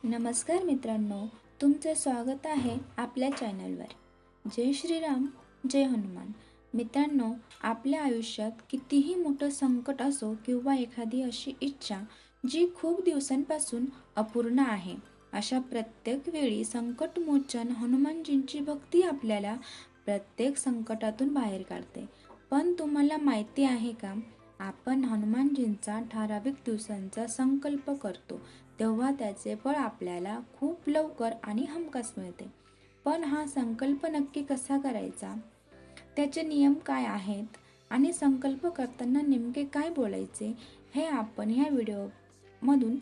नमस्कार मित्रांनो, तुमचे स्वागत आहे आपल्या चॅनलवर. जय श्रीराम, जय हनुमान. मित्रांनो, आपल्या आयुष्यात कितीही मोठं संकट असो किंवा एखादी अशी इच्छा जी खूप दिवसांपासून अपूर्ण आहे, अशा प्रत्येक वेळी संकटमोचन हनुमानजींची भक्ती आपल्याला प्रत्येक संकटातून बाहेर काढते. पण तुम्हाला माहिती आहे का, आपण हनुमानजींचा ठराविक दिवसांचा संकल्प करतो तेव्हा त्याचे फळ आपल्याला खूप लवकर आणि हमखास मिळते. पण हा संकल्प नक्की कसा करायचा, त्याचे नियम काय आहेत आणि संकल्प करताना नेमके काय बोलायचे, हे आपण ह्या व्हिडिओमधून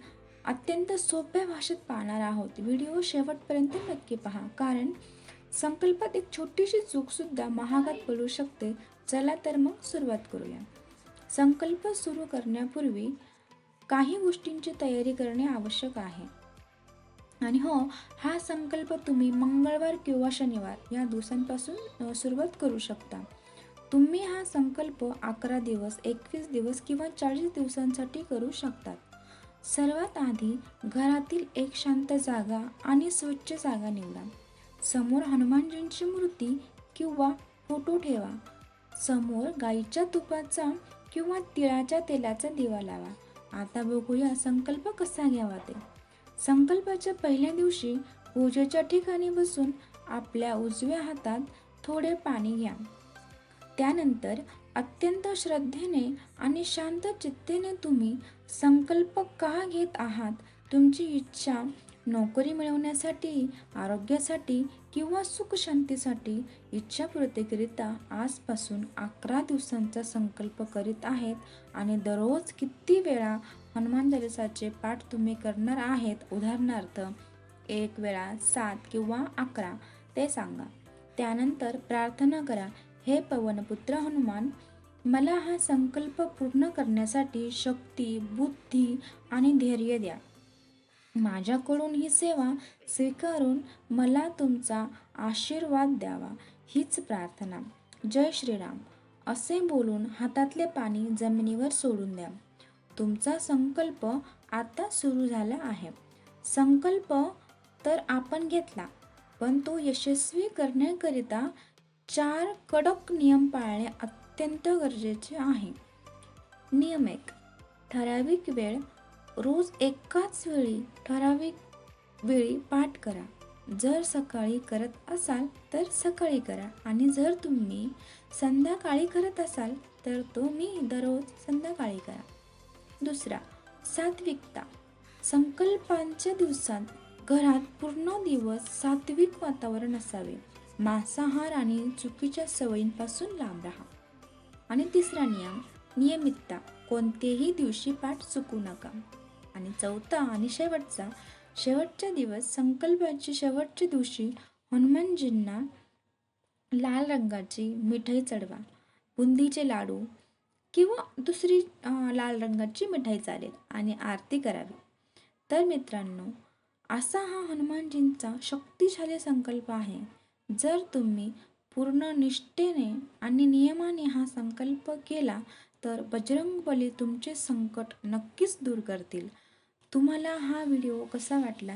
अत्यंत सोप्या भाषेत पाहणार आहोत. व्हिडिओ शेवटपर्यंत नक्की पहा, कारण संकल्पात एक छोटीशी चूकसुद्धा महागात पडू शकते. चला तर मग सुरुवात करूया. संकल्प सुरू करण्यापूर्वी काही गोष्टींची तयारी करणे आवश्यक आहे. आणि हो, हा संकल्प तुम्ही मंगळवार किंवा शनिवार या दिवसांपासून सुरुवात करू शकता. तुम्ही हा संकल्प 11 दिवस, 21 दिवस किंवा 40 दिवसांसाठी करू शकतात. सर्वात आधी घरातील एक शांत जागा आणि स्वच्छ जागा निवडा. समोर हनुमानजींची मूर्ती किंवा फोटो ठेवा. समोर गाईच्या तुपाचा किंवा तिळाच्या तेलाचा दिवा लावा. आता बघूया संकल्प कसा घ्यावा ते. संकल्पाच्या पहिल्या दिवशी पूजेच्या ठिकाणी बसून आपल्या उजव्या हातात थोडे पाणी घ्या. त्यानंतर अत्यंत श्रद्धेने आणि शांत चित्तेने तुम्ही संकल्प का घेत आहात, तुमची इच्छा नोकरी मिळवण्यासाठी, आरोग्यासाठी किंवा सुखशांतीसाठी इच्छापूर्तीकरिता आजपासून 11 दिवसांचा संकल्प करीत आहेत आणि दररोज किती वेळा हनुमान चालीसाचे पाठ तुम्ही करणार आहेत, उदाहरणार्थ 1 वेळा, 7 किंवा 11 ते सांगा. त्यानंतर प्रार्थना करा, हे पवनपुत्र हनुमान, मला हा संकल्प पूर्ण करण्यासाठी शक्ती, बुद्धी आणि धैर्य द्या. माझ्याकडून ही सेवा स्वीकारून मला तुमचा आशीर्वाद द्यावा, हीच प्रार्थना. जय श्रीराम असे बोलून हातातले पाणी जमिनीवर सोडून द्या. तुमचा संकल्प आता सुरू झाला आहे. संकल्प तर आपण घेतला, पण तो यशस्वी करण्याकरिता 4 कडक नियम पाळणे अत्यंत गरजेचे आहे. नियम 1. ठराविक वेळ. रोज एकाच वेळी ठराविक वेळी पाठ करा. जर सकाळी करत असाल तर सकाळी करा, आणि जर तुम्ही संध्याकाळी करत असाल तर तुम्ही दररोज संध्याकाळी करा. दुसरा, सात्विकता. संकल्पांच्या दिवसात घरात पूर्ण दिवस सात्विक वातावरण असावे. मांसाहार आणि चुकीच्या सवयींपासून लांब राहा. आणि तिसरा नियम, नियमितता. कोणतेही दिवशी पाठ चुकू नका. आणि चौथा आणि शेवटचा दिवस, संकल्पाच्या शेवटच्या दिवशी हनुमानजींना लाल रंगाची मिठाई चढवा. बुंदीचे लाडू किंवा दुसरी लाल रंगाची मिठाई चालेल, आणि आरती करावी. तर मित्रांनो, असा हा हनुमानजींचा शक्तिशाली संकल्प आहे. जर तुम्ही पूर्ण निष्ठेने आणि नियमाने हा संकल्प केला तर बजरंगबली तुमचे संकट नक्कीच दूर करतील. तुम्हाला हा व्हिडिओ कसा वाटला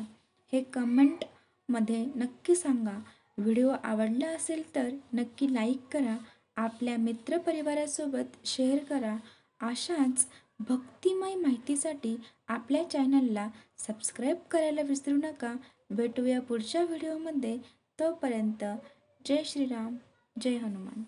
हे कमेंटमध्ये नक्की सांगा. व्हिडिओ आवडला असेल तर नक्की लाईक करा, आपल्या मित्रपरिवारासोबत शेअर करा. अशाच भक्तिमय माहितीसाठी आपल्या चॅनलला सबस्क्राईब करायला विसरू नका. भेटूया पुढच्या व्हिडिओमध्ये. तोपर्यंत जय श्रीराम, जय हनुमान.